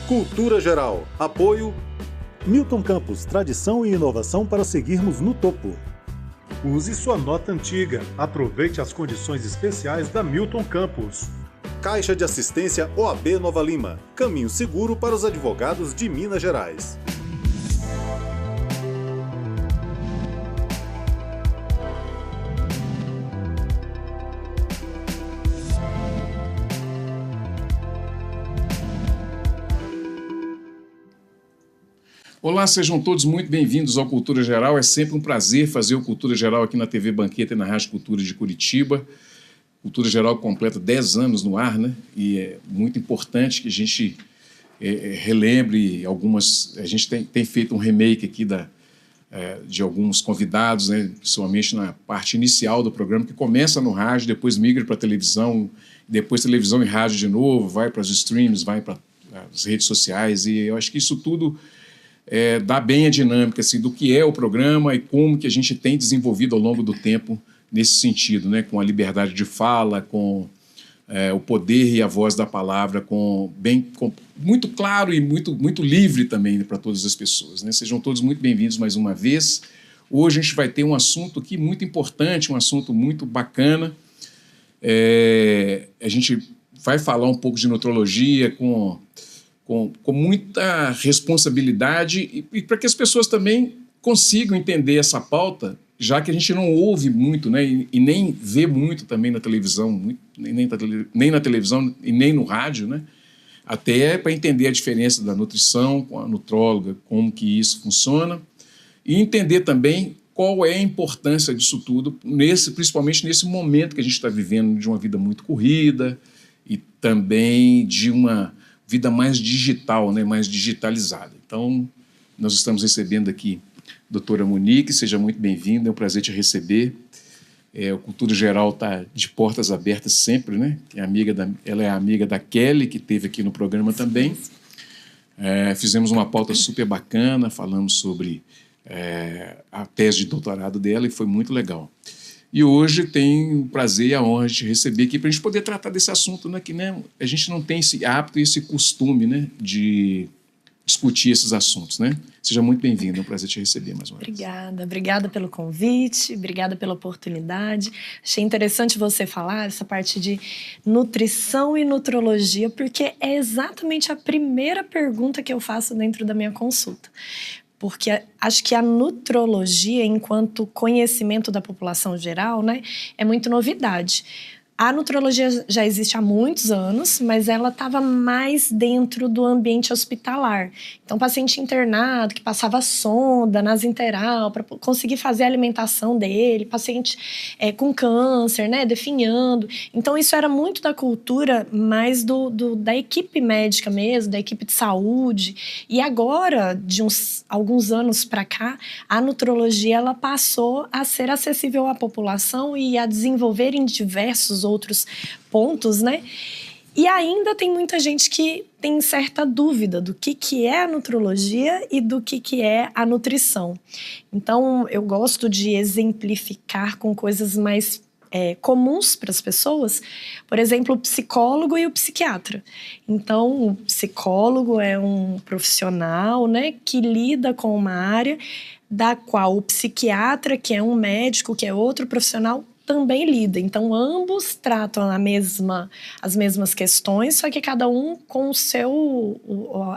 Cultura Geral. Apoio Milton Campos, tradição e inovação para seguirmos no topo. Use sua nota antiga. Aproveite as condições especiais da Milton Campos. Caixa de Assistência OAB Nova Lima. Caminho seguro para os advogados de Minas Gerais. Olá, sejam todos muito bem-vindos ao Cultura Geral. É sempre um prazer fazer o Cultura Geral aqui na TV Banqueta e na Rádio Cultura de Curitiba. Cultura Geral completa 10 anos no ar, né? E é muito importante que a gente relembre algumas... A gente tem feito um remake aqui de alguns convidados, né? Principalmente na parte inicial do programa, que começa no rádio, depois migra para a televisão, depois televisão e rádio de novo, vai para os streams, vai para as redes sociais, e eu acho que isso tudo... dá bem a dinâmica assim, do que é o programa e como que a gente tem desenvolvido ao longo do tempo nesse sentido, né? Com a liberdade de fala, com o poder e a voz da palavra, muito claro e muito livre também para todas as pessoas, né? Sejam todos muito bem-vindos mais uma vez. Hoje a gente vai ter um assunto aqui muito importante, um assunto muito bacana. A gente vai falar um pouco de nutrologia com muita responsabilidade e para que as pessoas também consigam entender essa pauta, já que a gente não ouve muito, né, e nem vê muito também na televisão, nem na televisão e nem no rádio, né, até para entender a diferença da nutrição com a nutróloga, como que isso funciona, e entender também qual é a importância disso tudo, principalmente nesse momento que a gente está vivendo, de uma vida muito corrida e também de uma vida mais digital, né, mais digitalizada. Então, nós estamos recebendo aqui a doutora Monique, seja muito bem-vinda, é um prazer te receber. O Cultura Geral está de portas abertas sempre, né? Ela é amiga da Kelly, que esteve aqui no programa também. Fizemos uma pauta super bacana, falamos sobre a tese de doutorado dela e foi muito legal. E hoje tem o prazer e a honra de te receber aqui para a gente poder tratar desse assunto, né, que, né, a gente não tem esse hábito e esse costume, né, de discutir esses assuntos, né? Seja muito bem-vindo, é um prazer te receber mais uma vez. Obrigada pelo convite, obrigada pela oportunidade. Achei interessante você falar essa parte de nutrição e nutrologia, porque é exatamente a primeira pergunta que eu faço dentro da minha consulta. Porque acho que a nutrologia, enquanto conhecimento da população geral, né, é muito novidade. A nutrologia já existe há muitos anos, mas ela estava mais dentro do ambiente hospitalar. Então, paciente internado que passava sonda nasointeral para conseguir fazer a alimentação dele, paciente com câncer, né, definhando. Então, isso era muito da cultura mais da equipe médica mesmo, da equipe de saúde. E agora, de alguns anos para cá, a nutrologia ela passou a ser acessível à população e a desenvolver em diversos outros pontos, né? E ainda tem muita gente que tem certa dúvida do que é a nutrologia e do que é a nutrição. Então, eu gosto de exemplificar com coisas mais comuns para as pessoas. Por exemplo, o psicólogo e o psiquiatra. Então, o psicólogo é um profissional, né, que lida com uma área da qual o psiquiatra, que é um médico, que é outro profissional, também lida. Então, ambos tratam as mesmas questões, só que cada um com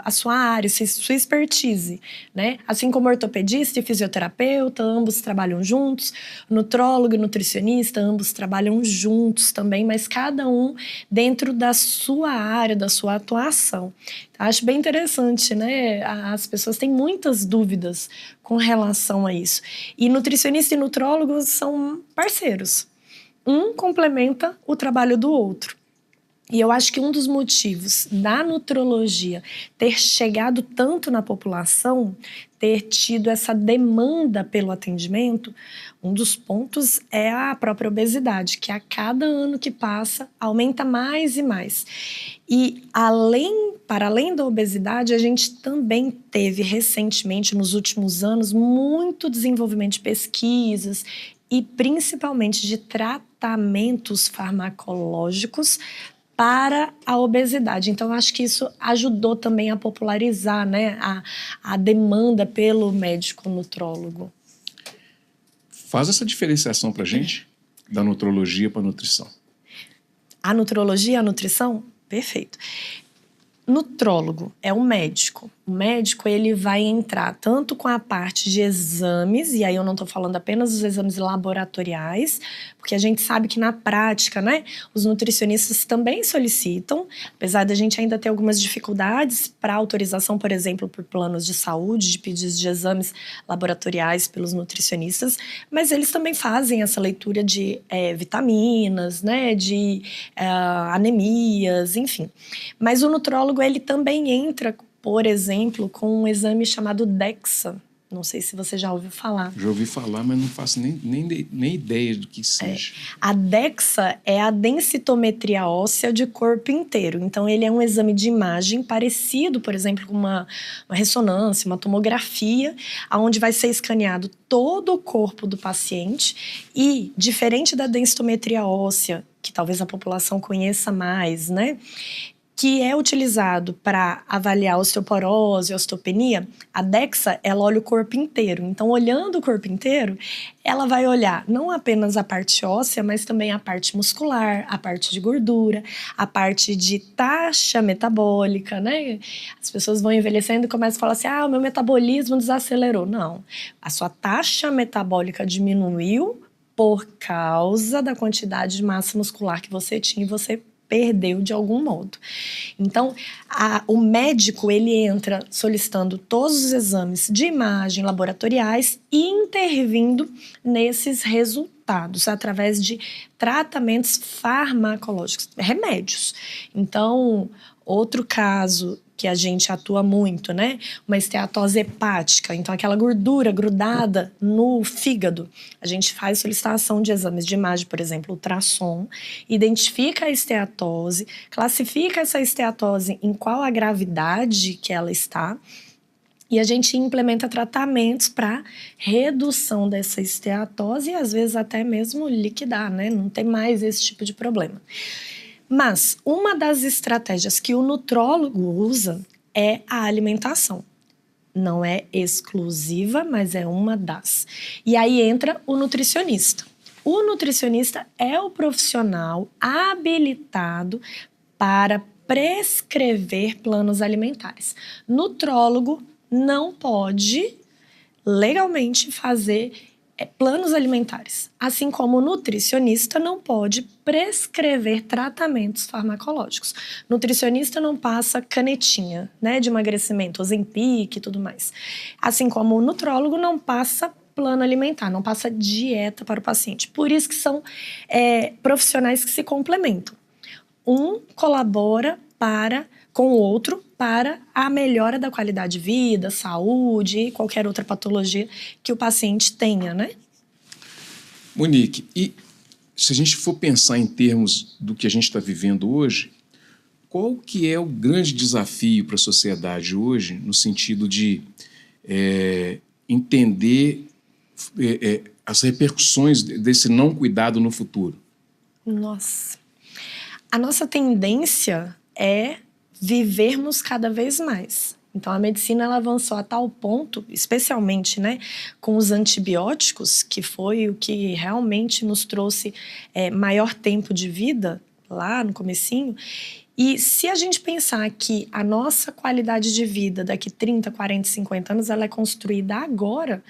a sua área, sua expertise, né? Assim como ortopedista e fisioterapeuta, ambos trabalham juntos, nutrólogo e nutricionista, ambos trabalham juntos também, mas cada um dentro da sua área, da sua atuação. Acho bem interessante, né? As pessoas têm muitas dúvidas com relação a isso. E nutricionista e nutrólogo são parceiros. Um complementa o trabalho do outro. E eu acho que um dos motivos da nutrologia ter chegado tanto na população, ter tido essa demanda pelo atendimento, um dos pontos é a própria obesidade, que a cada ano que passa aumenta mais e mais. E para além da obesidade, a gente também teve recentemente, nos últimos anos, muito desenvolvimento de pesquisas e principalmente de tratamentos farmacológicos para a obesidade. Então, eu acho que isso ajudou também a popularizar, né, a demanda pelo médico nutrólogo. Faz essa diferenciação para a gente, da nutrologia para a nutrição. A nutrologia e a nutrição? Perfeito. Nutrólogo é um médico. O médico, ele vai entrar tanto com a parte de exames, e aí eu não estou falando apenas dos exames laboratoriais, porque a gente sabe que na prática, né, os nutricionistas também solicitam, apesar da gente ainda ter algumas dificuldades para autorização, por exemplo, por planos de saúde, de pedidos de exames laboratoriais pelos nutricionistas, mas eles também fazem essa leitura de vitaminas, né, de anemias, enfim. Mas o nutrólogo, ele também entra, por exemplo, com um exame chamado DEXA. Não sei se você já ouviu falar. Já ouvi falar, mas não faço nem ideia do que seja. A DEXA é a densitometria óssea de corpo inteiro. Então, ele é um exame de imagem parecido, por exemplo, com uma ressonância, uma tomografia, onde vai ser escaneado todo o corpo do paciente e, diferente da densitometria óssea, que talvez a população conheça mais, né? Que é utilizado para avaliar osteoporose e osteopenia, a DEXA, ela olha o corpo inteiro. Então, olhando o corpo inteiro, ela vai olhar não apenas a parte óssea, mas também a parte muscular, a parte de gordura, a parte de taxa metabólica, né? As pessoas vão envelhecendo e começam a falar assim, o meu metabolismo desacelerou. Não, a sua taxa metabólica diminuiu por causa da quantidade de massa muscular que você tinha e você perdeu de algum modo. Então, o médico, ele entra solicitando todos os exames de imagem laboratoriais e intervindo nesses resultados através de tratamentos farmacológicos, remédios. Então, outro caso que a gente atua muito, né? Uma esteatose hepática, então aquela gordura grudada no fígado. A gente faz solicitação de exames de imagem, por exemplo, ultrassom, identifica a esteatose, classifica essa esteatose em qual a gravidade que ela está, e a gente implementa tratamentos para redução dessa esteatose e às vezes até mesmo liquidar, né? Não tem mais esse tipo de problema. Mas uma das estratégias que o nutrólogo usa é a alimentação. Não é exclusiva, mas é uma das. E aí entra o nutricionista. O nutricionista é o profissional habilitado para prescrever planos alimentares. Nutrólogo não pode legalmente fazer planos alimentares, assim como o nutricionista não pode prescrever tratamentos farmacológicos. Nutricionista não passa canetinha, né, de emagrecimento, Ozempic e tudo mais. Assim como o nutrólogo não passa plano alimentar, não passa dieta para o paciente. Por isso que são profissionais que se complementam. Um colabora com o outro para a melhora da qualidade de vida, saúde e qualquer outra patologia que o paciente tenha, né? Monique, e se a gente for pensar em termos do que a gente está vivendo hoje, qual que é o grande desafio para a sociedade hoje no sentido de entender as repercussões desse não cuidado no futuro? Nossa, a nossa tendência é vivermos cada vez mais. Então, a medicina ela avançou a tal ponto, especialmente, né, com os antibióticos, que foi o que realmente nos trouxe maior tempo de vida, lá no comecinho. E se a gente pensar que a nossa qualidade de vida daqui 30, 40, 50 anos, ela é construída agora,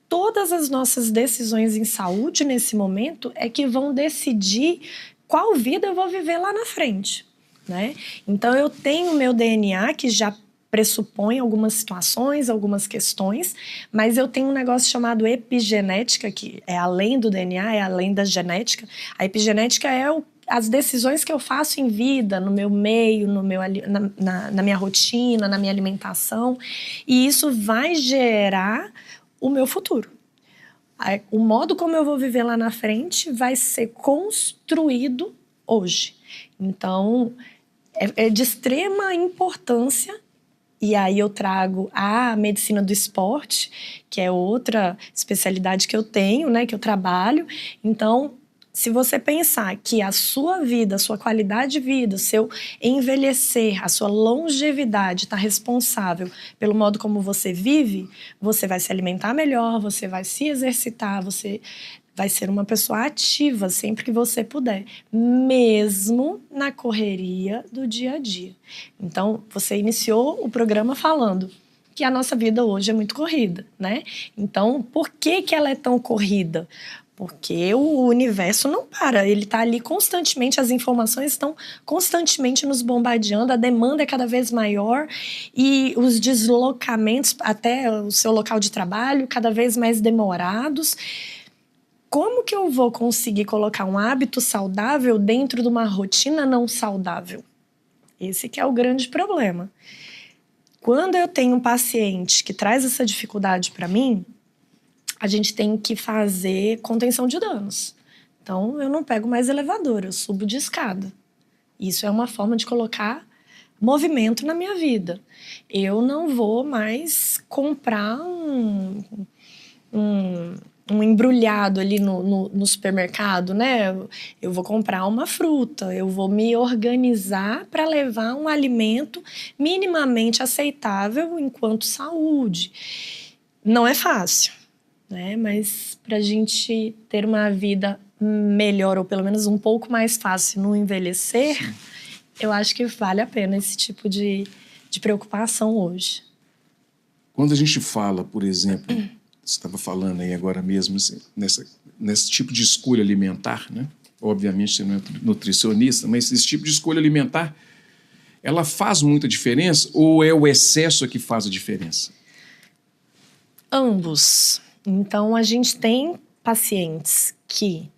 todas as nossas decisões em saúde nesse momento é que vão decidir qual vida eu vou viver lá na frente. Né? Então, eu tenho o meu DNA que já pressupõe algumas situações, algumas questões, mas eu tenho um negócio chamado epigenética, que é além do DNA, é além da genética. A epigenética é as decisões que eu faço em vida, no meu meio, na minha rotina, na minha alimentação, e isso vai gerar o meu futuro. O modo como eu vou viver lá na frente vai ser construído hoje. Então, é de extrema importância, e aí eu trago a medicina do esporte, que é outra especialidade que eu tenho, né, que eu trabalho. Então, se você pensar que a sua vida, a sua qualidade de vida, o seu envelhecer, a sua longevidade está responsável pelo modo como você vive, você vai se alimentar melhor, você vai se exercitar, você vai ser uma pessoa ativa sempre que você puder, mesmo na correria do dia a dia. Então, você iniciou o programa falando que a nossa vida hoje é muito corrida, né? Então, por que ela é tão corrida? Porque o universo não para, ele está ali constantemente, as informações estão constantemente nos bombardeando, a demanda é cada vez maior e os deslocamentos até o seu local de trabalho cada vez mais demorados. Como que eu vou conseguir colocar um hábito saudável dentro de uma rotina não saudável? Esse que é o grande problema. Quando eu tenho um paciente que traz essa dificuldade para mim, a gente tem que fazer contenção de danos. Então, eu não pego mais elevador, eu subo de escada. Isso é uma forma de colocar movimento na minha vida. Eu não vou mais comprar um embrulhado ali no supermercado, né? Eu vou comprar uma fruta, eu vou me organizar para levar um alimento minimamente aceitável enquanto saúde. Não é fácil, né? Mas para a gente ter uma vida melhor, ou pelo menos um pouco mais fácil no envelhecer, sim, eu acho que vale a pena esse tipo de preocupação hoje. Quando a gente fala, por exemplo, você estava falando aí agora mesmo, assim, nesse tipo de escolha alimentar, né? Obviamente você não é nutricionista, mas esse tipo de escolha alimentar, ela faz muita diferença ou é o excesso que faz a diferença? Ambos. Então, a gente tem pacientes que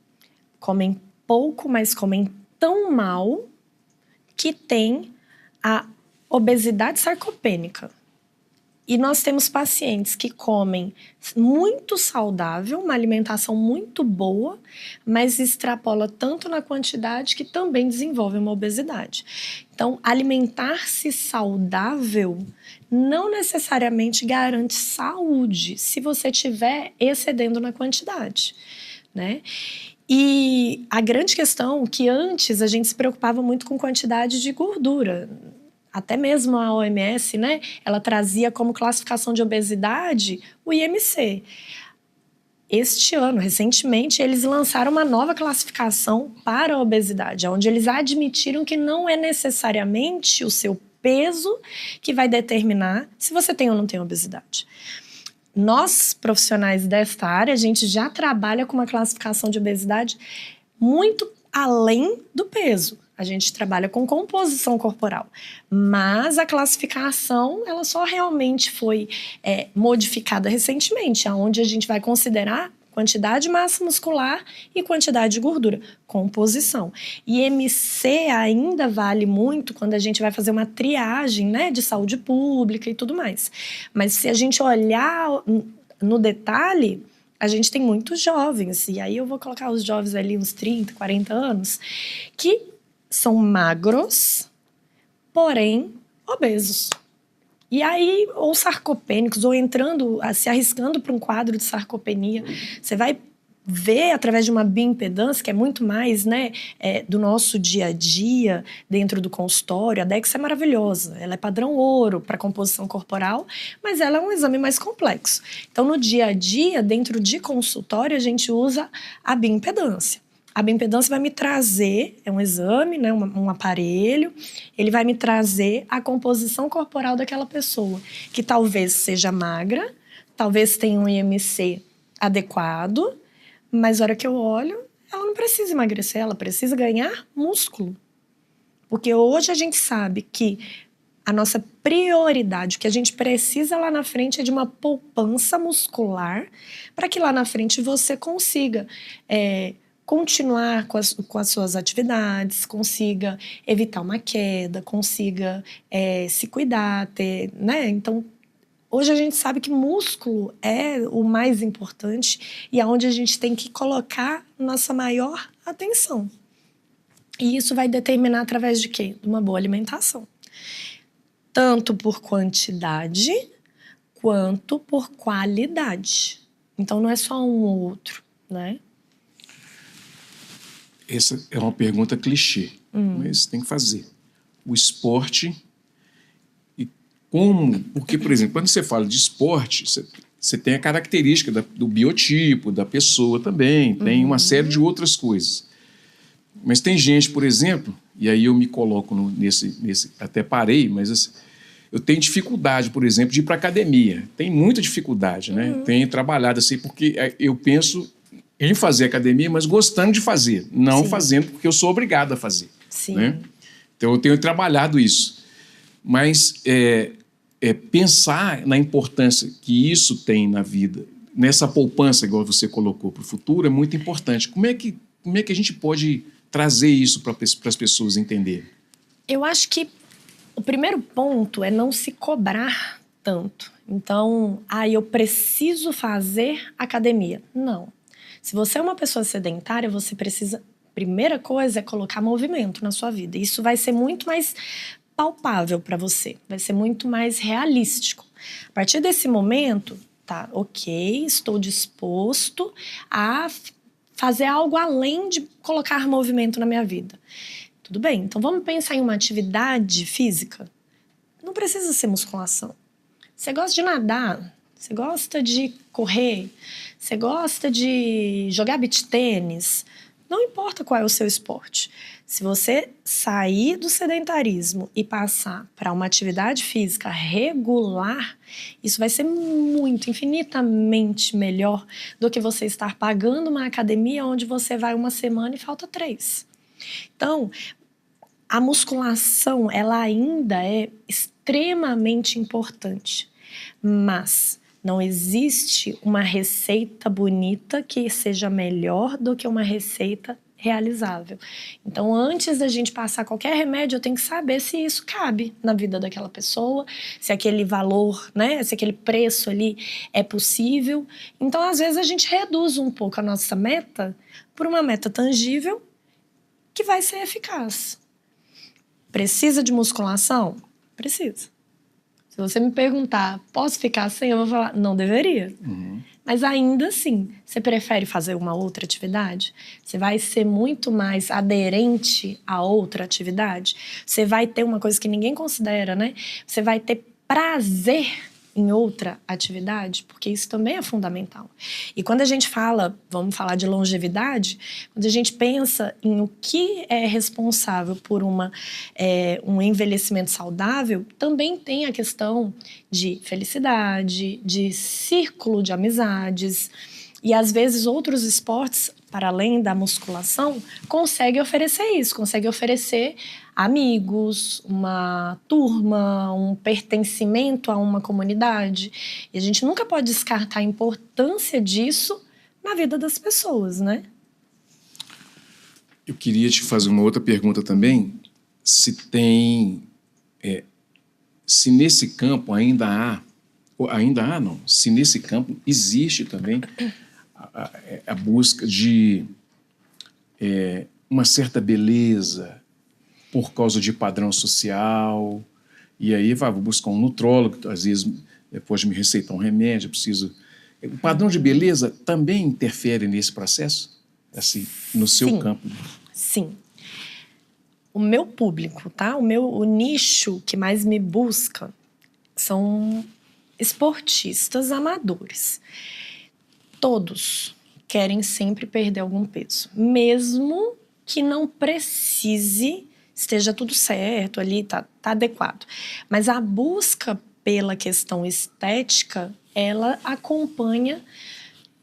comem pouco, mas comem tão mal que tem a obesidade sarcopênica. E nós temos pacientes que comem muito saudável, uma alimentação muito boa, mas extrapola tanto na quantidade que também desenvolve uma obesidade. Então, alimentar-se saudável não necessariamente garante saúde se você estiver excedendo na quantidade, né? E a grande questão é que antes a gente se preocupava muito com quantidade de gordura. Até mesmo a OMS, né, ela trazia como classificação de obesidade o IMC. Este ano, recentemente, eles lançaram uma nova classificação para a obesidade, onde eles admitiram que não é necessariamente o seu peso que vai determinar se você tem ou não tem obesidade. Nós, profissionais desta área, a gente já trabalha com uma classificação de obesidade muito além do peso. A gente trabalha com composição corporal, mas a classificação ela só realmente foi modificada recentemente, onde a gente vai considerar quantidade de massa muscular e quantidade de gordura, composição. E IMC ainda vale muito quando a gente vai fazer uma triagem, né, de saúde pública e tudo mais. Mas se a gente olhar no detalhe, a gente tem muitos jovens, e aí eu vou colocar os jovens ali uns 30, 40 anos, que são magros, porém obesos. E aí, ou sarcopênicos, ou se arriscando para um quadro de sarcopenia. Você vai ver através de uma bioimpedância, que é muito mais, né, do nosso dia a dia, dentro do consultório. A DEX é maravilhosa, ela é padrão ouro para composição corporal, mas ela é um exame mais complexo. Então, no dia a dia, dentro de consultório, a gente usa a bioimpedância. A bioimpedância vai me trazer, é um exame, né, um aparelho, ele vai me trazer a composição corporal daquela pessoa, que talvez seja magra, talvez tenha um IMC adequado, mas na hora que eu olho, ela não precisa emagrecer, ela precisa ganhar músculo. Porque hoje a gente sabe que a nossa prioridade, o que a gente precisa lá na frente é de uma poupança muscular, para que lá na frente você consiga continuar com as suas atividades, consiga evitar uma queda, consiga se cuidar, né? Então, hoje a gente sabe que músculo é o mais importante e é onde a gente tem que colocar nossa maior atenção. E isso vai determinar através de quê? De uma boa alimentação. Tanto por quantidade, quanto por qualidade. Então, não é só um ou outro, né? Essa é uma pergunta clichê, mas tem que fazer. O esporte e como... Porque, por exemplo, quando você fala de esporte, você tem a característica do biotipo, da pessoa também, tem uma série de outras coisas. Mas tem gente, por exemplo, e aí eu me coloco nesse até parei, mas assim, eu tenho dificuldade, por exemplo, de ir para academia. Tem muita dificuldade, né? Tenho trabalhado assim, porque eu penso em fazer academia, mas gostando de fazer, não fazendo porque eu sou obrigado a fazer. Sim. Né? Então eu tenho trabalhado isso. Mas pensar na importância que isso tem na vida, nessa poupança, igual você colocou, para o futuro, é muito importante. Como é que a gente pode trazer isso para as pessoas entenderem? Eu acho que o primeiro ponto é não se cobrar tanto. Então, eu preciso fazer academia. Não. Se você é uma pessoa sedentária, você precisa... Primeira coisa é colocar movimento na sua vida. Isso vai ser muito mais palpável para você. Vai ser muito mais realístico. A partir desse momento, tá, ok, estou disposto a fazer algo além de colocar movimento na minha vida. Tudo bem, então vamos pensar em uma atividade física? Não precisa ser musculação. Você gosta de nadar, você gosta de correr, você gosta de jogar beach tênis, não importa qual é o seu esporte. Se você sair do sedentarismo e passar para uma atividade física regular, isso vai ser muito, infinitamente melhor do que você estar pagando uma academia onde você vai uma semana e falta 3. Então, a musculação, ela ainda é extremamente importante, mas não existe uma receita bonita que seja melhor do que uma receita realizável. Então, antes da gente passar qualquer remédio, eu tenho que saber se isso cabe na vida daquela pessoa, se aquele valor, né, se aquele preço ali é possível. Então, às vezes, a gente reduz um pouco a nossa meta por uma meta tangível que vai ser eficaz. Precisa de musculação? Precisa. Se você me perguntar, posso ficar sem? Eu vou falar, não deveria. Mas ainda assim, você prefere fazer uma outra atividade? Você vai ser muito mais aderente a outra atividade? Você vai ter uma coisa que ninguém considera, né? Você vai ter prazer em outra atividade, porque isso também é fundamental. E quando a gente fala, vamos falar de longevidade, quando a gente pensa em o que é responsável por um envelhecimento saudável, também tem a questão de felicidade, de círculo de amizades. E às vezes outros esportes, para além da musculação, conseguem oferecer isso, conseguem oferecer amigos, uma turma, um pertencimento a uma comunidade. E a gente nunca pode descartar a importância disso na vida das pessoas, né? Eu queria te fazer uma outra pergunta também. Se nesse campo se nesse campo existe também a busca de uma certa beleza por causa de padrão social, e aí vou buscar um nutrólogo, que às vezes pode me receitar um remédio, preciso... O padrão de beleza também interfere nesse processo? Assim, no seu campo? Sim. O meu público, tá? O nicho que mais me busca são esportistas amadores. Todos querem sempre perder algum peso, mesmo que não precise, esteja tudo certo ali, tá adequado. Mas a busca pela questão estética, ela acompanha,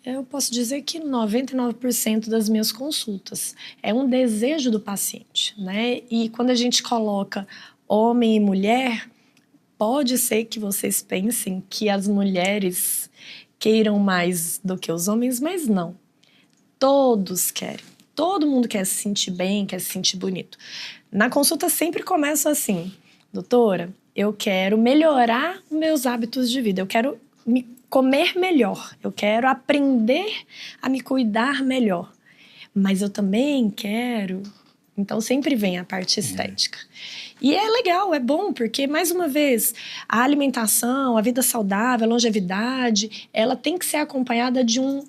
eu posso dizer que 99% das minhas consultas. É um desejo do paciente, né? E quando a gente coloca homem e mulher, pode ser que vocês pensem que as mulheres queiram mais do que os homens, mas não. Todos querem. Todo mundo quer se sentir bem, quer se sentir bonito. Na consulta sempre começa assim: doutora, eu quero melhorar meus hábitos de vida, eu quero me comer melhor, eu quero aprender a me cuidar melhor, mas eu também quero... Então sempre vem a parte estética. E é legal, é bom, porque, mais uma vez, a alimentação, a vida saudável, a longevidade, ela tem que ser acompanhada de um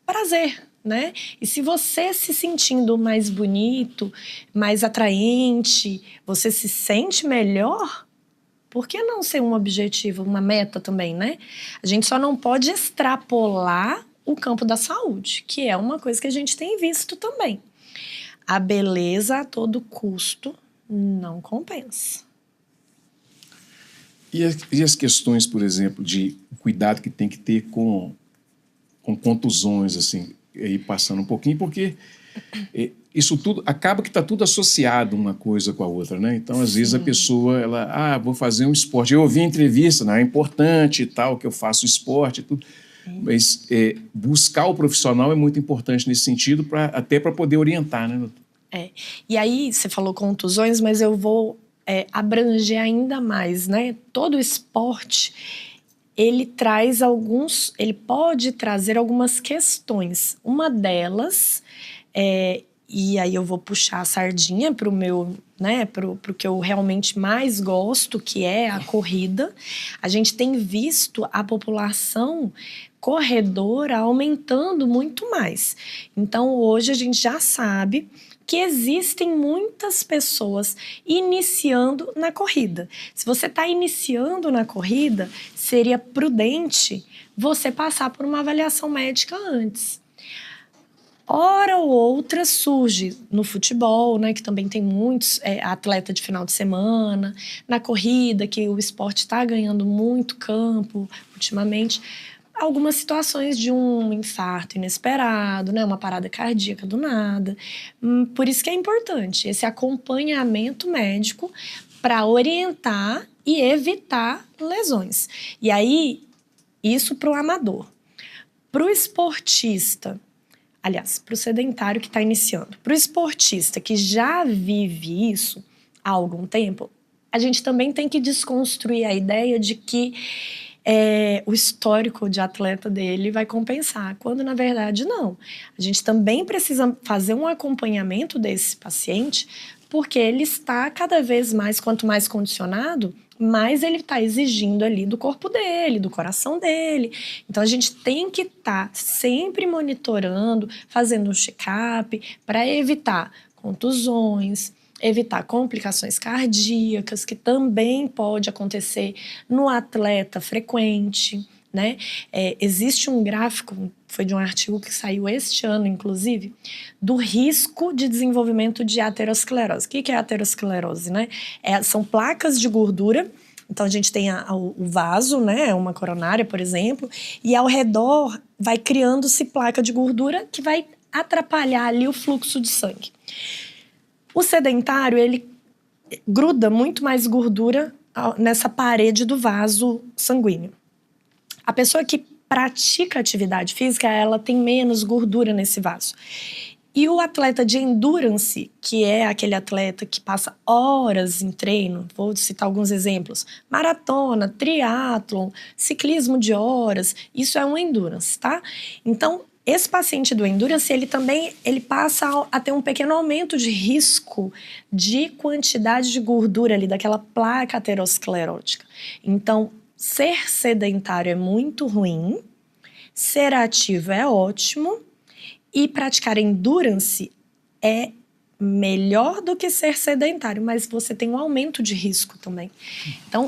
prazer, né? E se você se sentindo mais bonito, mais atraente, você se sente melhor, por que não ser um objetivo, uma meta também, né? A gente só não pode extrapolar o campo da saúde, que é uma coisa que a gente tem visto também. A beleza a todo custo não compensa. E as questões, por exemplo, de cuidado que tem que ter com contusões, assim, aí passando um pouquinho, porque isso tudo, acaba que está tudo associado uma coisa com a outra, né? Então, às vezes, a pessoa, ela, vou fazer um esporte. Eu ouvi entrevista, não é importante e tal, que eu faço esporte e tudo, mas buscar o profissional é muito importante nesse sentido, até para poder orientar, né, doutor? E aí, você falou contusões, mas eu vou abranger ainda mais, né? Todo esporte, ele pode trazer algumas questões. Uma delas, e aí eu vou puxar a sardinha para o meu, né, pro que eu realmente mais gosto, que é a corrida. A gente tem visto a população corredora aumentando muito mais. Então, hoje a gente já sabe que existem muitas pessoas iniciando na corrida. Se você está iniciando na corrida, seria prudente você passar por uma avaliação médica antes. Hora ou outra surge no futebol, né, que também tem muitos atleta de final de semana, na corrida, que o esporte está ganhando muito campo ultimamente, algumas situações de um infarto inesperado, né, uma parada cardíaca do nada. Por isso que é importante esse acompanhamento médico para orientar e evitar lesões. E aí, isso para o amador. Para o esportista, aliás, para o sedentário que está iniciando, para o esportista que já vive isso há algum tempo, a gente também tem que desconstruir a ideia de que o histórico de atleta dele vai compensar, quando na verdade não. A gente também precisa fazer um acompanhamento desse paciente, porque ele está cada vez mais, quanto mais condicionado, mais ele está exigindo ali do corpo dele, do coração dele. Então a gente tem que estar sempre monitorando, fazendo um check-up para evitar contusões, evitar complicações cardíacas, que também pode acontecer no atleta frequente, né? Existe um gráfico, foi de um artigo que saiu este ano, inclusive, do risco de desenvolvimento de aterosclerose. O que é aterosclerose, né? São placas de gordura. Então, a gente tem o vaso, né? Uma coronária, por exemplo, e ao redor vai criando-se placa de gordura que vai atrapalhar ali o fluxo de sangue. O sedentário, ele gruda muito mais gordura nessa parede do vaso sanguíneo. A pessoa que pratica atividade física, ela tem menos gordura nesse vaso. E o atleta de endurance, que é aquele atleta que passa horas em treino, vou citar alguns exemplos, maratona, triatlon, ciclismo de horas, isso é um endurance, tá? Então, esse paciente do endurance, ele passa a ter um pequeno aumento de risco de quantidade de gordura ali, daquela placa aterosclerótica. Então, ser sedentário é muito ruim, ser ativo é ótimo e praticar endurance é melhor do que ser sedentário, mas você tem um aumento de risco também. Então,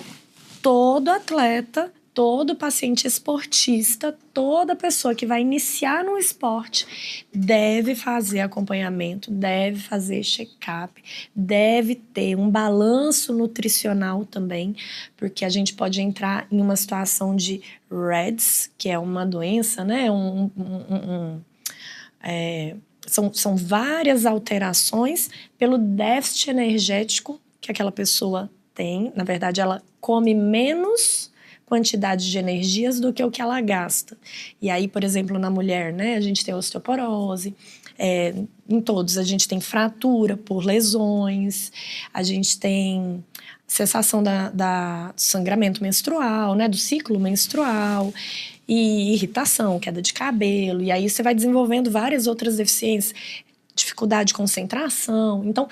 todo atleta, todo paciente esportista, toda pessoa que vai iniciar no esporte deve fazer acompanhamento, deve fazer check-up, deve ter um balanço nutricional também, porque a gente pode entrar em uma situação de REDS, que é uma doença, né? São várias alterações pelo déficit energético que aquela pessoa tem. Na verdade, ela come menos quantidade de energias do que o que ela gasta. E aí, por exemplo, na mulher, né, a gente tem osteoporose, em todos a gente tem fratura por lesões, a gente tem cessação do sangramento menstrual, né, do ciclo menstrual, e irritação, queda de cabelo, e aí você vai desenvolvendo várias outras deficiências, dificuldade de concentração. Então,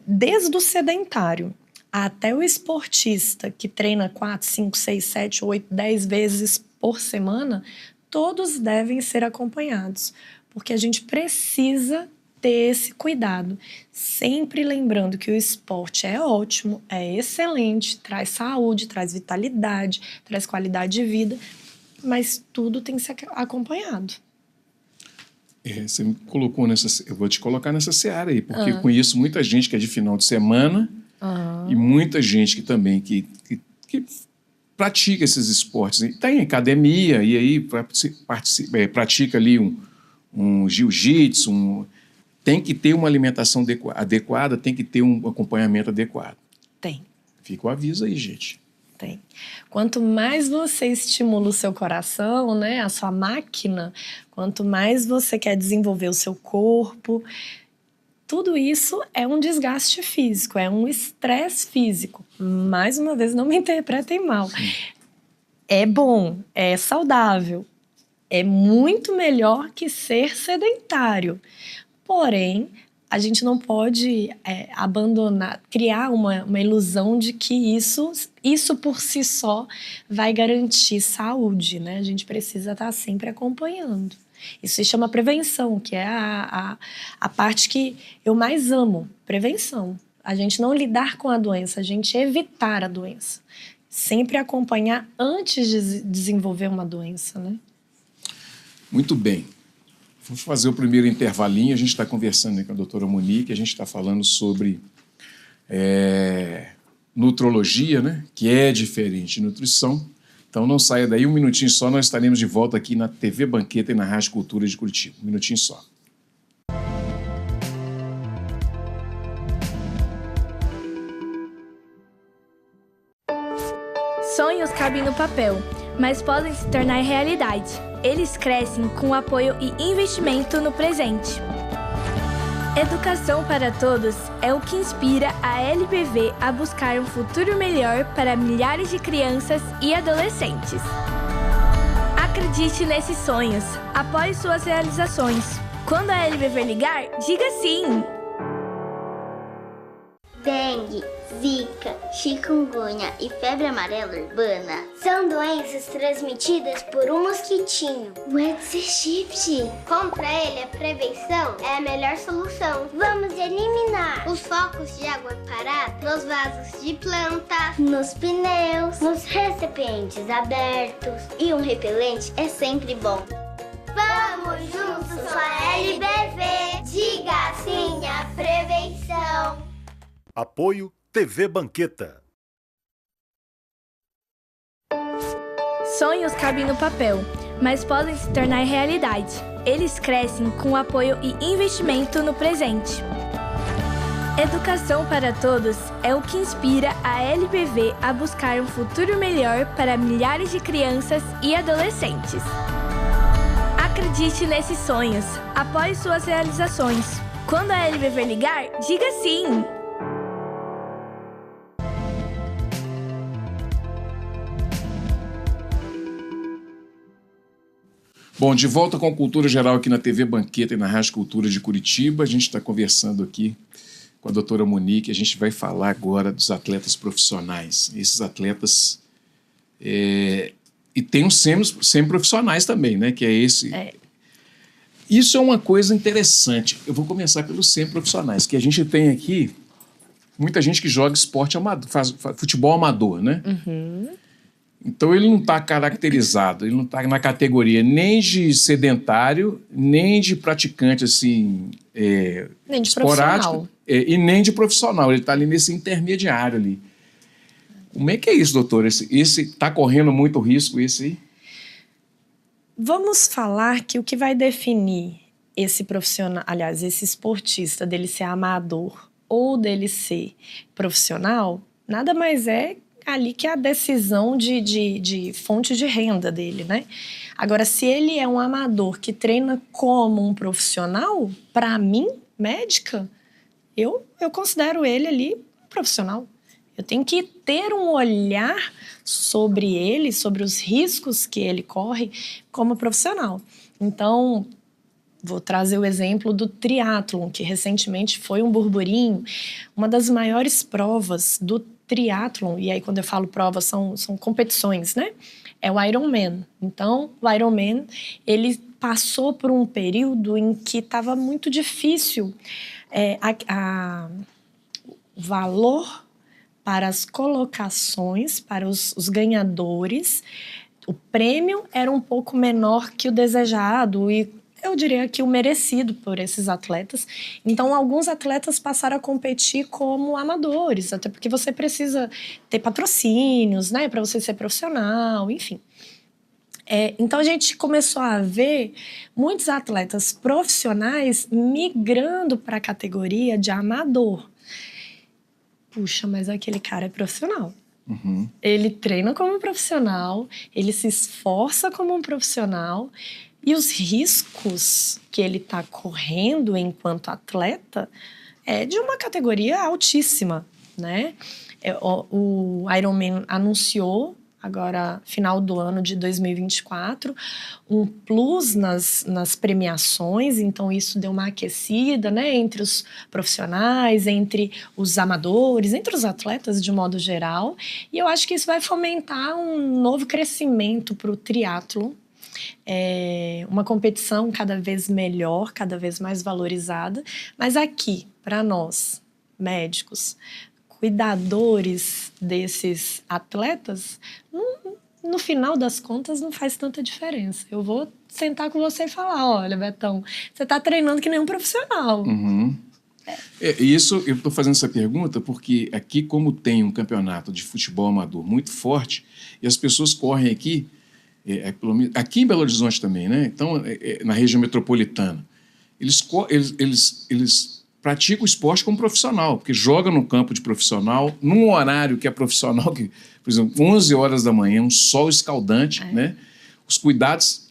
desde o sedentário até o esportista que treina 4, 5, 6, 7, 8, 10 vezes por semana, todos devem ser acompanhados. porque a gente precisa ter esse cuidado. Sempre lembrando que o esporte é ótimo, é excelente, traz saúde, traz vitalidade, traz qualidade de vida, mas tudo tem que ser acompanhado. Você me colocou eu vou te colocar nessa seara aí, porque eu conheço muita gente que é de final de semana e muita gente que também que pratica esses esportes. Está em academia e aí pratica ali um jiu-jitsu, tem que ter uma alimentação adequada, tem que ter um acompanhamento adequado. Tem. Fica o aviso aí, gente. Tem. Quanto mais você estimula o seu coração, né, a sua máquina, quanto mais você quer desenvolver o seu corpo, tudo isso é um desgaste físico, é um estresse físico. Mais uma vez, não me interpretem mal. Sim. É bom, é saudável, é muito melhor que ser sedentário. Porém, a gente não pode abandonar, criar uma ilusão de que isso por si só vai garantir saúde, né? A gente precisa estar sempre acompanhando. Isso se chama prevenção, que é a parte que eu mais amo, prevenção. A gente não lidar com a doença, a gente evitar a doença. Sempre acompanhar antes de desenvolver uma doença, né? Muito bem. Vamos fazer o primeiro intervalinho. A gente está conversando com a doutora Monique, a gente está falando sobre nutrologia, né? Que é diferente de nutrição. Então não saia daí, um minutinho só, nós estaremos de volta aqui na TV Banqueta e na Rádio Cultura de Curitiba. Um minutinho só. Sonhos cabem no papel, mas podem se tornar realidade. Eles crescem com apoio e investimento no presente. Educação para todos é o que inspira a LBV a buscar um futuro melhor para milhares de crianças e adolescentes. Acredite nesses sonhos, apoie suas realizações. Quando a LBV ligar, diga sim! Dengue, zika, chikungunya e febre amarela urbana são doenças transmitidas por um mosquitinho, o Aedes aegypti. Contra ele, a prevenção é a melhor solução. Vamos eliminar os focos de água parada nos vasos de planta, nos pneus, nos recipientes abertos. E um repelente é sempre bom. Vamos juntos com a LBV. Diga sim à prevenção. Apoio TV Banqueta. Sonhos cabem no papel, mas podem se tornar realidade. Eles crescem com apoio e investimento no presente. Educação para todos é o que inspira a LBV a buscar um futuro melhor para milhares de crianças e adolescentes. Acredite nesses sonhos, apoie suas realizações. Quando a LBV ligar, diga sim! Bom, de volta com Cultura Geral aqui na TV Banqueta e na Rádio Cultura de Curitiba. A gente está conversando aqui com a doutora Monique. A gente vai falar agora dos atletas profissionais. Esses atletas... E tem os semi-profissionais também, né? Que é esse... Isso é uma coisa interessante. Eu vou começar pelos semi-profissionais, que a gente tem aqui muita gente que joga esporte amador, faz futebol amador, né? Uhum. Então ele não está caracterizado, ele não está na categoria nem de sedentário, nem de praticante assim, nem de esporádico, e nem de profissional. Ele está ali nesse intermediário ali. Como é que é isso, doutor? Esse está correndo muito risco, esse aí? Vamos falar que o que vai definir esse profissional, aliás, esse esportista, dele ser amador ou dele ser profissional, nada mais é ali que é a decisão de fonte de renda dele, né? Agora, se ele é um amador que treina como um profissional, para mim, médica, eu considero ele ali um profissional. Eu tenho que ter um olhar sobre ele, sobre os riscos que ele corre como profissional. Então, vou trazer o exemplo do triatlon, que recentemente foi um burburinho. Uma das maiores provas do triatlon, e aí quando eu falo prova são competições, né? É o Ironman. Então, o Ironman, ele passou por um período em que estava muito difícil o valor para as colocações, para os ganhadores. O prêmio era um pouco menor que o desejado e eu diria que o merecido por esses atletas. Então, alguns atletas passaram a competir como amadores, até porque você precisa ter patrocínios, né, para você ser profissional, enfim. Então, a gente começou a ver muitos atletas profissionais migrando para a categoria de amador. Puxa, mas aquele cara é profissional. Uhum. Ele treina como um profissional, ele se esforça como um profissional, e os riscos que ele está correndo enquanto atleta é de uma categoria altíssima, né? O Ironman anunciou, agora final do ano de 2024, um plus nas premiações, então isso deu uma aquecida, né, entre os profissionais, entre os amadores, entre os atletas de modo geral, e eu acho que isso vai fomentar um novo crescimento para o triatlon, uma competição cada vez melhor, cada vez mais valorizada, mas aqui, para nós, médicos, cuidadores desses atletas, no final das contas não faz tanta diferença. Eu vou sentar com você e falar, olha, Betão, você está treinando que nem um profissional. Uhum. Isso, eu estou fazendo essa pergunta porque aqui, como tem um campeonato de futebol amador muito forte, e as pessoas correm aqui, aqui em Belo Horizonte também, né? Então, na região metropolitana, eles praticam o esporte como profissional, porque jogam no campo de profissional, num horário que é profissional, que, por exemplo, 11 horas da manhã, um sol escaldante, né? Os cuidados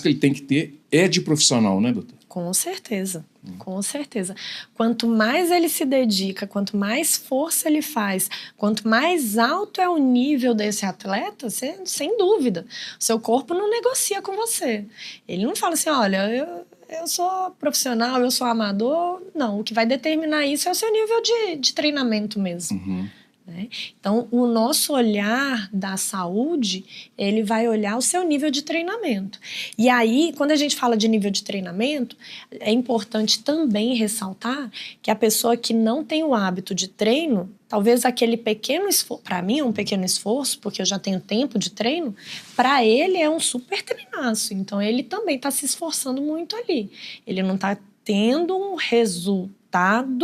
que ele tem que ter é de profissional, né, doutor? Com certeza, com certeza. Quanto mais ele se dedica, quanto mais força ele faz, quanto mais alto é o nível desse atleta, sem dúvida, o seu corpo não negocia com você. Ele não fala assim, olha, eu sou profissional, eu sou amador. Não, o que vai determinar isso é o seu nível de treinamento mesmo. Uhum. Né? Então, o nosso olhar da saúde, ele vai olhar o seu nível de treinamento. E aí, quando a gente fala de nível de treinamento, é importante também ressaltar que a pessoa que não tem o hábito de treino, talvez aquele pequeno esforço, para mim é um pequeno esforço, porque eu já tenho tempo de treino, para ele é um super treinaço. Então, ele também está se esforçando muito ali. Ele não está tendo um resultado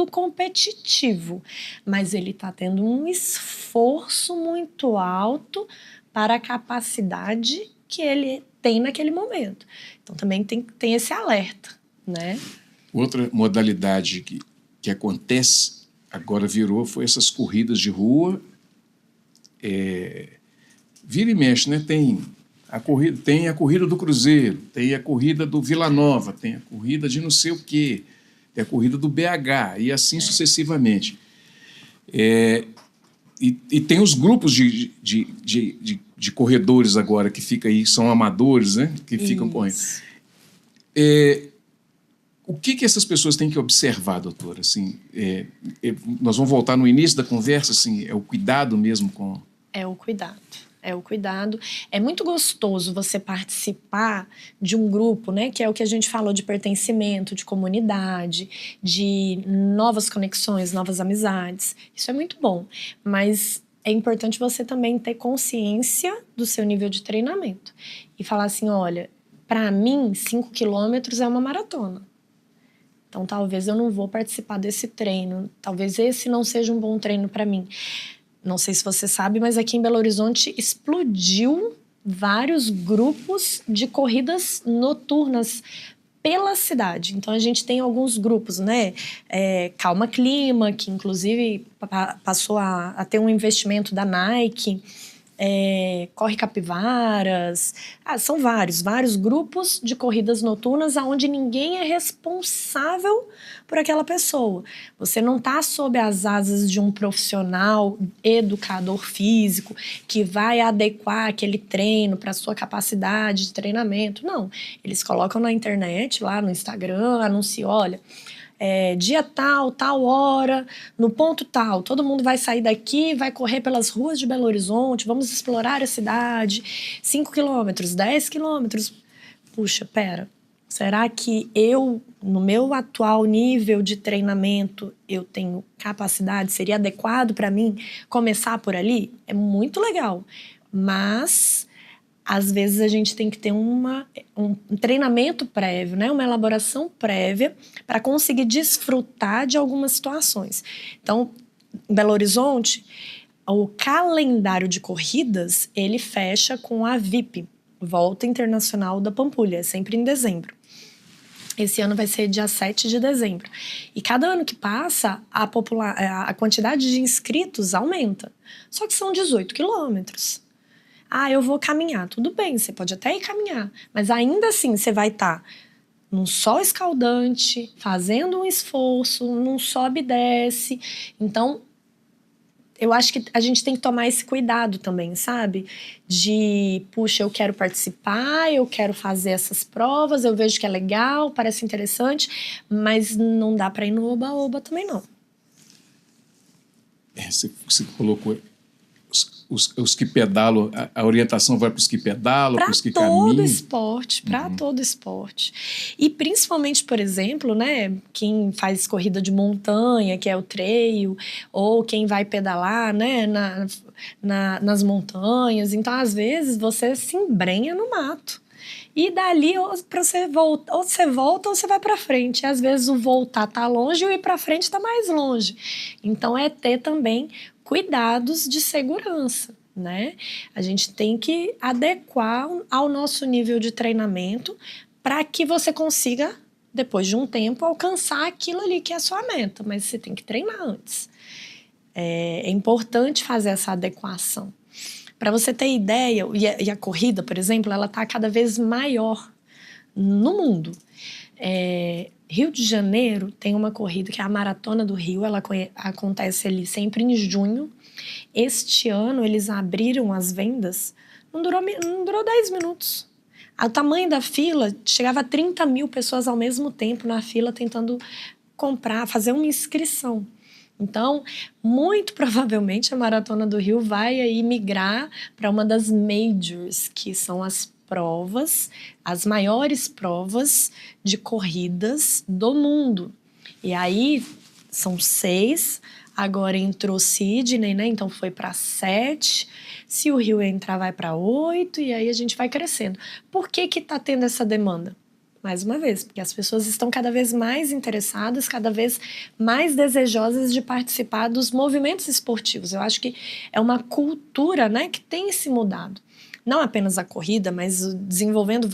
competitivo, mas ele está tendo um esforço muito alto para a capacidade que ele tem naquele momento. Então também tem esse alerta, né? Outra modalidade que acontece, agora foi essas corridas de rua, vira e mexe, né? Tem a corrida do Cruzeiro, tem a corrida do Vila Nova, tem a corrida de não sei o quê, tem a corrida do BH, e assim sucessivamente. E tem os grupos de corredores agora que ficam aí, são amadores, né? Que ficam correndo. O que essas pessoas têm que observar, doutora? Assim, nós vamos voltar no início da conversa, assim, é o cuidado mesmo com... É o cuidado. É o cuidado. É muito gostoso você participar de um grupo, né? Que é o que a gente falou de pertencimento, de comunidade, de novas conexões, novas amizades. Isso é muito bom. Mas é importante você também ter consciência do seu nível de treinamento. E falar assim, olha, para mim, 5 quilômetros é uma maratona. Então, talvez eu não vou participar desse treino. Talvez esse não seja um bom treino para mim. Não sei se você sabe, mas aqui em Belo Horizonte explodiu vários grupos de corridas noturnas pela cidade. Então, a gente tem alguns grupos, né? Calma Clima, que inclusive passou a ter um investimento da Nike. Corre Capivaras. São vários grupos de corridas noturnas onde ninguém é responsável por aquela pessoa. Você não está sob as asas de um profissional, educador físico, que vai adequar aquele treino para a sua capacidade de treinamento. Não. Eles colocam na internet, lá no Instagram, anunciam, olha, dia tal, tal hora, no ponto tal, todo mundo vai sair daqui, vai correr pelas ruas de Belo Horizonte, vamos explorar a cidade, 5 quilômetros, 10 quilômetros. Puxa, pera, será que eu, no meu atual nível de treinamento, eu tenho capacidade, seria adequado para mim começar por ali? É muito legal, mas às vezes a gente tem que ter um treinamento prévio, né? Uma elaboração prévia para conseguir desfrutar de algumas situações. Então, em Belo Horizonte, o calendário de corridas, ele fecha com a VIP, Volta Internacional da Pampulha, é sempre em dezembro. Esse ano vai ser dia 7 de dezembro. E cada ano que passa, a quantidade de inscritos aumenta. Só que são 18 quilômetros. Eu vou caminhar. Tudo bem, você pode até ir caminhar. Mas ainda assim, você vai estar num sol escaldante, fazendo um esforço, num sobe e desce. Então, eu acho que a gente tem que tomar esse cuidado também, sabe? De, puxa, eu quero participar, eu quero fazer essas provas, eu vejo que é legal, parece interessante, mas não dá para ir no oba-oba também, não. Você colocou os que pedalam, a orientação vai para os que pedalam, para os que caminham? Para todo esporte. E principalmente, por exemplo, né, quem faz corrida de montanha, que é o trail, ou quem vai pedalar, né, nas montanhas. Então, às vezes, você se embrenha no mato. E dali, para você voltar, ou você volta ou você vai para frente. E às vezes o voltar tá longe e o ir para frente tá mais longe. Então, é ter também cuidados de segurança, né? A gente tem que adequar ao nosso nível de treinamento para que você consiga, depois de um tempo, alcançar aquilo ali que é a sua meta. Mas você tem que treinar antes. É importante fazer essa adequação. Para você ter ideia, e a corrida, por exemplo, ela está cada vez maior no mundo. Rio de Janeiro tem uma corrida que é a Maratona do Rio, ela acontece ali sempre em junho. Este ano eles abriram as vendas, não durou 10 minutos. O tamanho da fila chegava a 30 mil pessoas ao mesmo tempo na fila tentando comprar, fazer uma inscrição. Então, muito provavelmente a Maratona do Rio vai aí migrar para uma das majors, que são as provas, as maiores provas de corridas do mundo. E aí, são 6, agora entrou Sydney, né? Então foi para 7. Se o Rio entrar, vai para 8, e aí a gente vai crescendo. Por que está tendo essa demanda? Mais uma vez, porque as pessoas estão cada vez mais interessadas, cada vez mais desejosas de participar dos movimentos esportivos. Eu acho que é uma cultura, né, que tem se mudado. Não apenas a corrida, mas desenvolvendo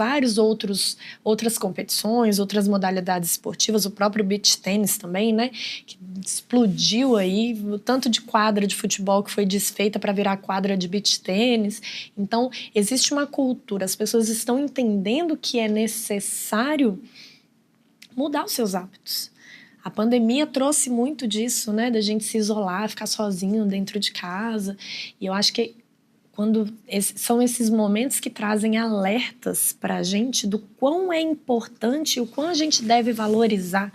outras competições, outras modalidades esportivas, o próprio beach tênis também, né, que explodiu aí, o tanto de quadra de futebol que foi desfeita para virar quadra de beach tênis. Então, existe uma cultura, as pessoas estão entendendo que é necessário mudar os seus hábitos. A pandemia trouxe muito disso, né, da gente se isolar, ficar sozinho dentro de casa, e eu acho que são esses momentos que trazem alertas para a gente do quão é importante e o quão a gente deve valorizar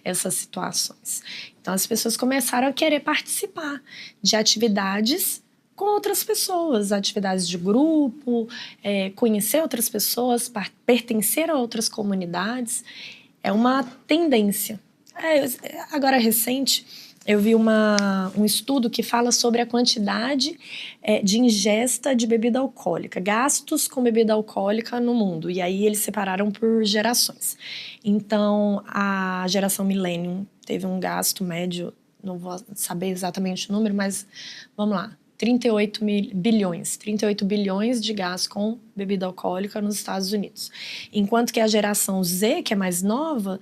essas situações. Então, as pessoas começaram a querer participar de atividades com outras pessoas, atividades de grupo, conhecer outras pessoas, pertencer a outras comunidades. É uma tendência. Agora, recente, eu vi um estudo que fala sobre a quantidade de ingesta de bebida alcoólica, gastos com bebida alcoólica no mundo. E aí eles separaram por gerações. Então, a geração Millennium teve um gasto médio, não vou saber exatamente o número, mas vamos lá, 38 bilhões de gastos com bebida alcoólica nos Estados Unidos. Enquanto que a geração Z, que é mais nova,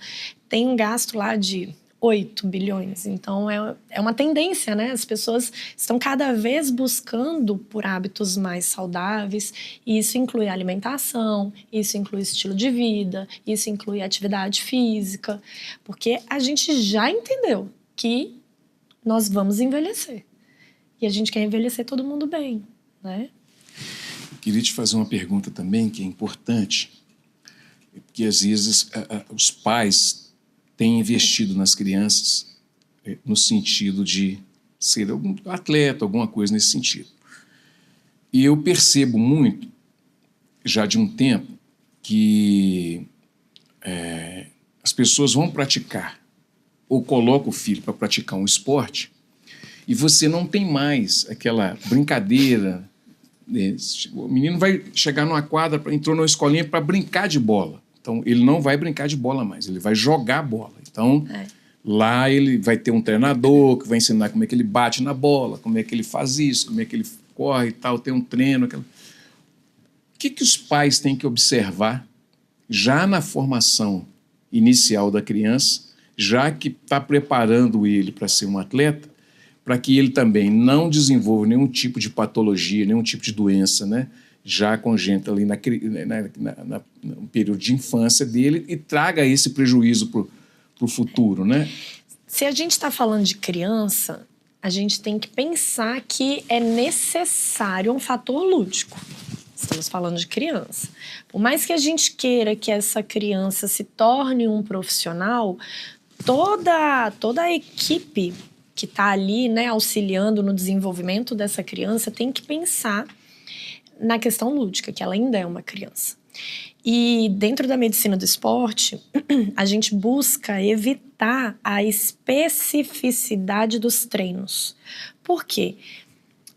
tem um gasto lá de 8 bilhões. Então, é uma tendência, né? As pessoas estão cada vez buscando por hábitos mais saudáveis, e isso inclui alimentação, isso inclui estilo de vida, isso inclui atividade física, porque a gente já entendeu que nós vamos envelhecer. E a gente quer envelhecer todo mundo bem, né? Eu queria te fazer uma pergunta também, que é importante, porque às vezes os pais tem investido nas crianças no sentido de ser algum atleta, alguma coisa nesse sentido. E eu percebo muito, já de um tempo, que as pessoas vão praticar ou colocam o filho para praticar um esporte e você não tem mais aquela brincadeira. O menino vai chegar numa quadra, entrou numa escolinha para brincar de bola. Então, ele não vai brincar de bola mais, ele vai jogar bola. Então, lá ele vai ter um treinador que vai ensinar como é que ele bate na bola, como é que ele faz isso, como é que ele corre e tal, tem um treino. O que os pais têm que observar já na formação inicial da criança, já que está preparando ele para ser um atleta, para que ele também não desenvolva nenhum tipo de patologia, nenhum tipo de doença, né, já congênita ali no período de infância dele e traga esse prejuízo para o futuro, né? Se a gente está falando de criança, a gente tem que pensar que é necessário um fator lúdico. Estamos falando de criança. Por mais que a gente queira que essa criança se torne um profissional, toda a equipe que está ali, né, auxiliando no desenvolvimento dessa criança tem que pensar na questão lúdica, que ela ainda é uma criança. E dentro da medicina do esporte, a gente busca evitar a especificidade dos treinos. Por quê?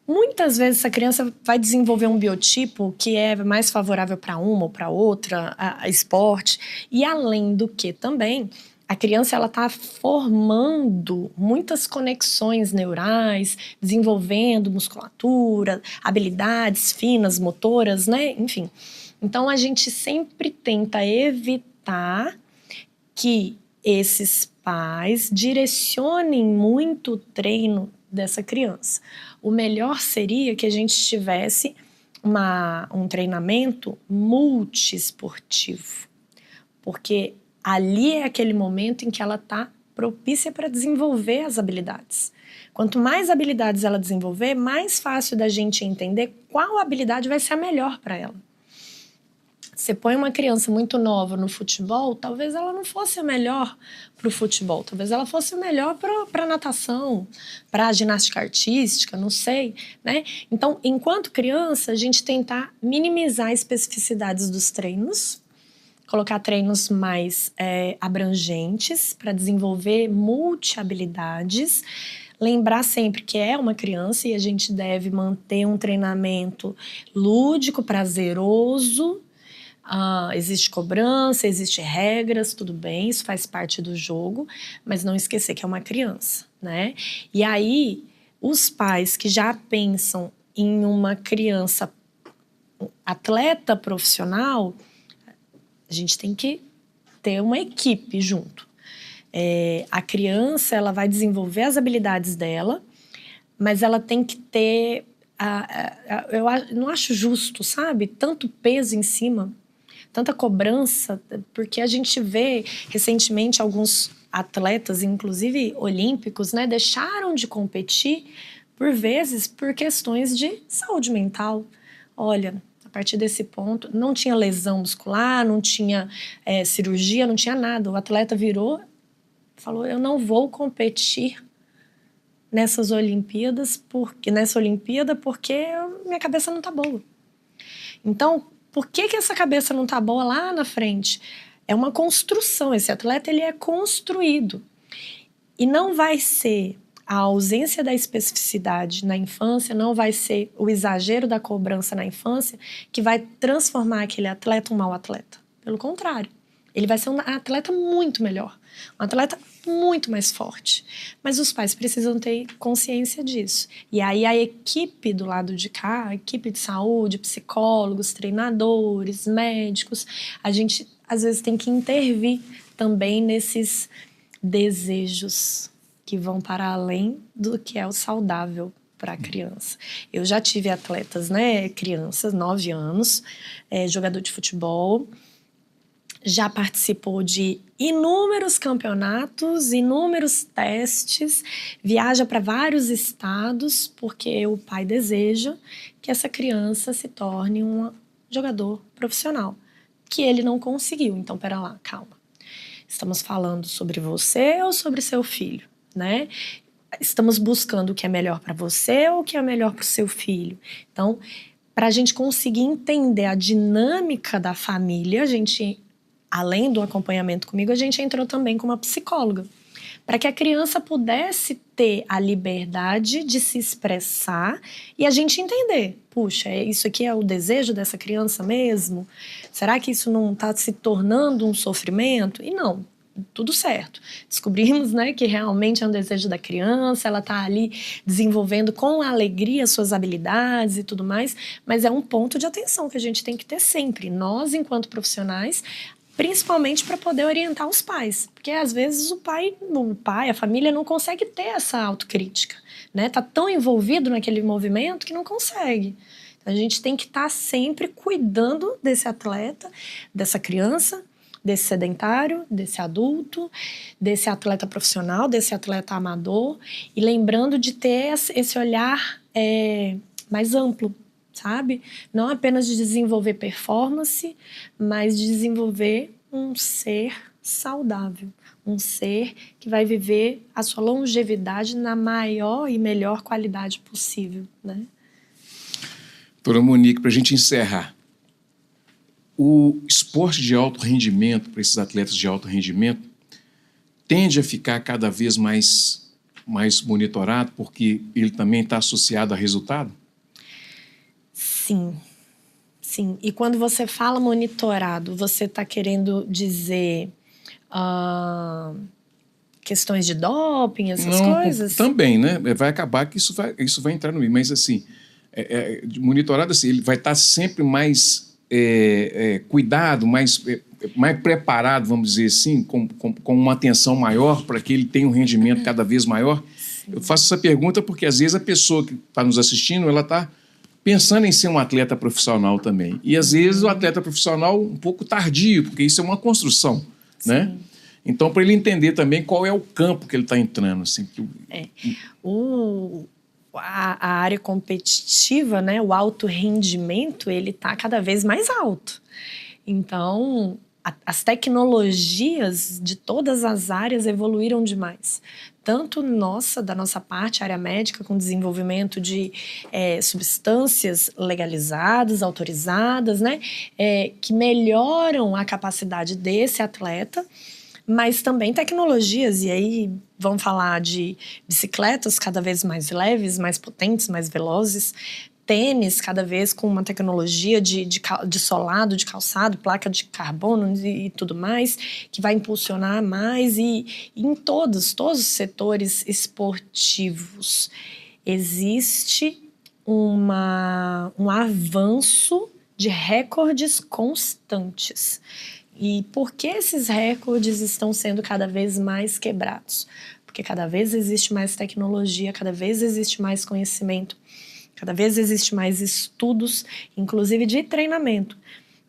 Muitas vezes essa criança vai desenvolver um biotipo que é mais favorável para uma ou para outra, a esporte, e além do que também, a criança ela está formando muitas conexões neurais, desenvolvendo musculatura, habilidades finas, motoras, né? Enfim. Então, a gente sempre tenta evitar que esses pais direcionem muito o treino dessa criança. O melhor seria que a gente tivesse um treinamento multiesportivo, porque ali é aquele momento em que ela está propícia para desenvolver as habilidades. Quanto mais habilidades ela desenvolver, mais fácil da gente entender qual habilidade vai ser a melhor para ela. Você põe uma criança muito nova no futebol, talvez ela não fosse a melhor para o futebol, talvez ela fosse a melhor para a natação, para a ginástica artística, não sei, né? Então, enquanto criança, a gente tentar minimizar especificidades dos treinos, colocar treinos mais abrangentes para desenvolver multi-habilidades, lembrar sempre que é uma criança e a gente deve manter um treinamento lúdico, prazeroso. Existe cobrança, existe regras, tudo bem, isso faz parte do jogo, mas não esquecer que é uma criança, né? E aí, os pais que já pensam em uma criança atleta profissional, a gente tem que ter uma equipe junto. A criança ela vai desenvolver as habilidades dela, mas ela tem que ter... eu não acho justo, sabe? Tanto peso em cima, tanta cobrança, porque a gente vê recentemente alguns atletas, inclusive olímpicos, né, deixaram de competir, por vezes, por questões de saúde mental. Olha... A partir desse ponto, não tinha lesão muscular, não tinha cirurgia, não tinha nada. O atleta virou, falou, eu não vou competir nessa Olimpíada porque minha cabeça não tá boa. Então, por que essa cabeça não tá boa lá na frente? É uma construção, esse atleta ele é construído. E não vai ser... A ausência da especificidade na infância não vai ser o exagero da cobrança na infância que vai transformar aquele atleta um mau atleta. Pelo contrário, ele vai ser um atleta muito melhor, um atleta muito mais forte. Mas os pais precisam ter consciência disso. E aí a equipe do lado de cá, a equipe de saúde, psicólogos, treinadores, médicos, a gente às vezes tem que intervir também nesses desejos que vão para além do que é o saudável para a criança. Eu já tive atletas, né, crianças, 9 anos, jogador de futebol, já participou de inúmeros campeonatos, inúmeros testes, viaja para vários estados, porque o pai deseja que essa criança se torne um jogador profissional, que ele não conseguiu. Então, pera lá, calma. Estamos falando sobre você ou sobre seu filho, né? Estamos buscando o que é melhor para você ou o que é melhor para o seu filho. Então, para a gente conseguir entender a dinâmica da família, a gente, além do acompanhamento comigo, a gente entrou também com uma psicóloga, para que a criança pudesse ter a liberdade de se expressar e a gente entender, puxa, isso aqui é o desejo dessa criança mesmo? Será que isso não está se tornando um sofrimento? E não, tudo certo. Descobrimos, né, que realmente é um desejo da criança, ela está ali desenvolvendo com alegria suas habilidades e tudo mais, mas é um ponto de atenção que a gente tem que ter sempre, nós enquanto profissionais, principalmente para poder orientar os pais, porque às vezes o pai, a família não consegue ter essa autocrítica, né? Tá tão envolvido naquele movimento que não consegue. Então, a gente tem que estar sempre cuidando desse atleta, dessa criança, desse sedentário, desse adulto, desse atleta profissional, desse atleta amador, e lembrando de ter esse olhar mais amplo, sabe? Não apenas de desenvolver performance, mas de desenvolver um ser saudável, um ser que vai viver a sua longevidade na maior e melhor qualidade possível, né? Doutora Monique, para a gente encerrar, o esporte de alto rendimento, para esses atletas de alto rendimento, tende a ficar cada vez mais monitorado, porque ele também está associado a resultado? Sim, sim. E quando você fala monitorado, você está querendo dizer questões de doping, essas coisas? Também, né? Vai acabar que isso vai entrar no meio, mas assim, monitorado assim, ele vai estar sempre mais cuidado, mais preparado, vamos dizer assim, com uma atenção maior para que ele tenha um rendimento cada vez maior. Sim. Eu faço essa pergunta porque às vezes a pessoa que está nos assistindo, ela está pensando em ser um atleta profissional também. E, às vezes, o atleta profissional um pouco tardio, porque isso é uma construção, né? Então, para ele entender também qual é o campo que ele está entrando. Assim, a área competitiva, né, o alto rendimento, ele está cada vez mais alto. Então, as tecnologias de todas as áreas evoluíram demais. Tanto da nossa parte, área médica, com desenvolvimento de substâncias legalizadas, autorizadas, né, que melhoram a capacidade desse atleta, mas também tecnologias, e aí vamos falar de bicicletas cada vez mais leves, mais potentes, mais velozes, tênis cada vez com uma tecnologia de solado, de calçado, placa de carbono e tudo mais, que vai impulsionar mais, e em todos os setores esportivos existe um avanço de recordes constantes. E por que esses recordes estão sendo cada vez mais quebrados? Porque cada vez existe mais tecnologia, cada vez existe mais conhecimento, cada vez existe mais estudos, inclusive de treinamento.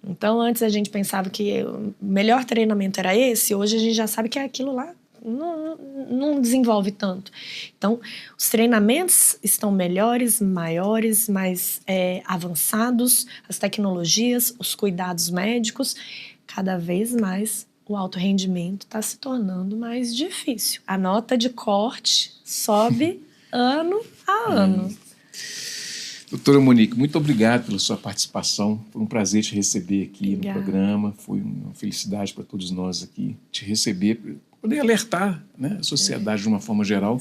Então, antes a gente pensava que o melhor treinamento era esse, hoje a gente já sabe que aquilo lá não desenvolve tanto. Então, os treinamentos estão melhores, maiores, mais avançados, as tecnologias, os cuidados médicos, cada vez mais o alto rendimento está se tornando mais difícil. A nota de corte sobe ano a ano. Doutora Monique, muito obrigado pela sua participação. Foi um prazer te receber aqui no programa. Foi uma felicidade para todos nós aqui te receber, poder alertar, né, a sociedade de uma forma geral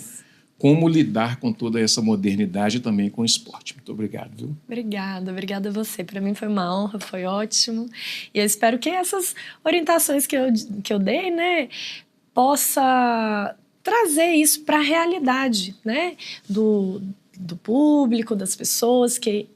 como lidar com toda essa modernidade e também com o esporte. Muito obrigado, viu? Obrigada a você. Para mim foi uma honra, foi ótimo. E eu espero que essas orientações que eu dei, né, possa trazer isso para a realidade, né, do público, das pessoas, que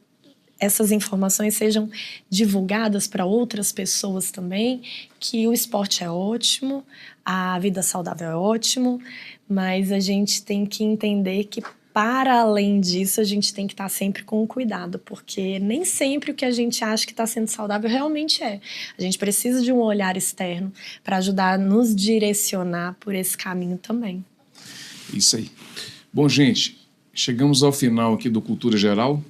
essas informações sejam divulgadas para outras pessoas também, que o esporte é ótimo, a vida saudável é ótimo, mas a gente tem que entender que, para além disso, a gente tem que estar sempre com cuidado, porque nem sempre o que a gente acha que está sendo saudável realmente é. A gente precisa de um olhar externo para ajudar a nos direcionar por esse caminho também. Isso aí. Bom, gente, chegamos ao final aqui do Cultura Geral.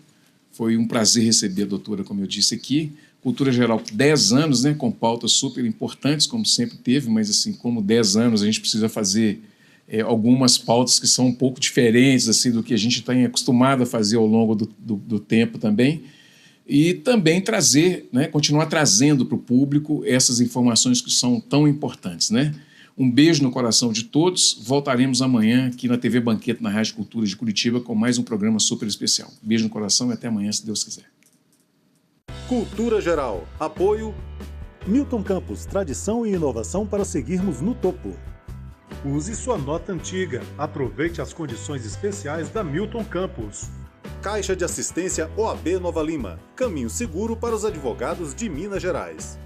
Foi um prazer receber a doutora, como eu disse aqui. Cultura Geral, 10 anos, né, com pautas super importantes, como sempre teve, mas assim, como 10 anos, a gente precisa fazer algumas pautas que são um pouco diferentes assim, do que a gente está acostumado a fazer ao longo do tempo também. E também trazer, né, continuar trazendo para o público essas informações que são tão importantes, né? Um beijo no coração de todos. Voltaremos amanhã aqui na TV Banquete, na Rádio Cultura de Curitiba, com mais um programa super especial. Beijo no coração e até amanhã, se Deus quiser. Cultura Geral. Apoio Milton Campos, tradição e inovação para seguirmos no topo. Use sua nota antiga. Aproveite as condições especiais da Milton Campos. Caixa de Assistência OAB Nova Lima. Caminho seguro para os advogados de Minas Gerais.